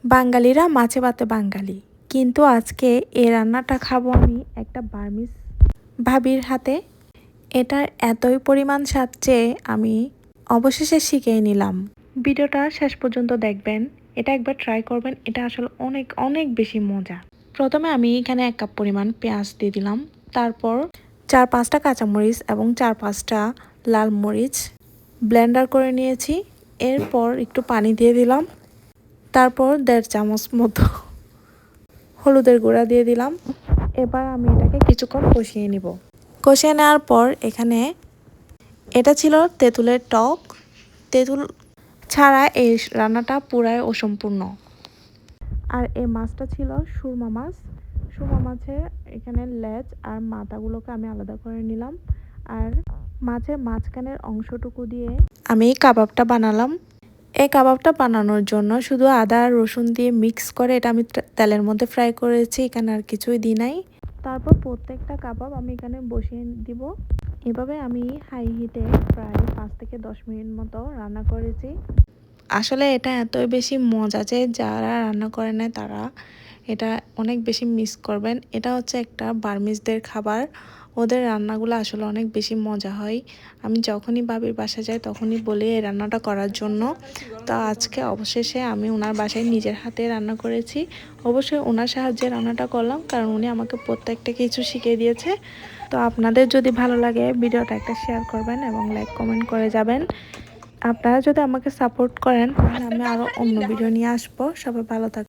বাঙালিরা মাছে ভাতে বাঙালি, কিন্তু আজকে এই রান্নাটা খাবো আমি একটা বার্মিজ ভাবির হাতে। এটার এতই পরিমাণ স্বাদ যে আমি অবশেষে শিখেই নিলাম। ভিডিওটা শেষ পর্যন্ত দেখবেন, এটা একবার ট্রাই করবেন, এটা আসলে অনেক অনেক বেশি মজা। প্রথমে আমি এখানে 1 কাপ পরিমাণ পেঁয়াজ দিয়ে দিলাম, তারপর 4-5টা কাঁচামরিচ এবং 4-5টা লাল মরিচ ব্লেন্ডার করে নিয়েছি। এরপর একটু পানি দিয়ে দিলাম, তারপর 1.5 চামচ মতো হলুদের গুঁড়া দিয়ে দিলাম। এবার আমি এটাকে কিছুক্ষণ কষিয়ে নিব। কষিয়ে নেওয়ার পর এখানে এটা ছিল তেঁতুলের টক। তেঁতুল ছাড়া এই রান্নাটা পুরাই অসম্পূর্ণ। আর এই মাছটা ছিল সুরমা মাছ। সুরমা মাছের এখানে লেজ আর মাথাগুলোকে আমি আলাদা করে নিলাম, আর মাছের মাঝখানের অংশটুকু দিয়ে আমি কাবাবটা বানালাম। এই কাবাবটা বানানোর জন্য শুধু আদা আর রসুন দিয়ে মিক্স করে এটা আমি তেলের মধ্যে ফ্রাই করেছি, এখানে আর কিছুই দিই নাই। তারপর প্রত্যেকটা কাবাব আমি এখানে বসিয়ে দিব। এভাবে আমি হাই হিটে প্রায় 5 থেকে 10 মিনিট মতো রান্না করেছি। আসলে এটা এতই বেশি মজা যে যারা রান্না করে না তারা এটা অনেক বেশি মিস করবেন। এটা হচ্ছে একটা বার্মিজদের খাবার, ওদের রান্নাগুলো আসলে অনেক বেশি মজা হয়। আমি যখনই বাবির বাসায় যাই তখনই বলি এই রান্নাটা করার জন্য। তো আজকে অবশেষে আমি ওনার বাসায় নিজের হাতে রান্না করেছি। অবশ্যই ওনার সাহায্যে রান্নাটা করলাম, কারণ উনি আমাকে প্রত্যেকটা কিছু শিখিয়ে দিয়েছে। তো আপনাদের যদি ভালো লাগে ভিডিওটা একটা শেয়ার করবেন এবং লাইক কমেন্ট করে যাবেন। আপনারা যদি আমাকে সাপোর্ট করেন তাহলে আমি আরও অন্য ভিডিও নিয়ে আসবো। সবাই ভালো থাকবেন।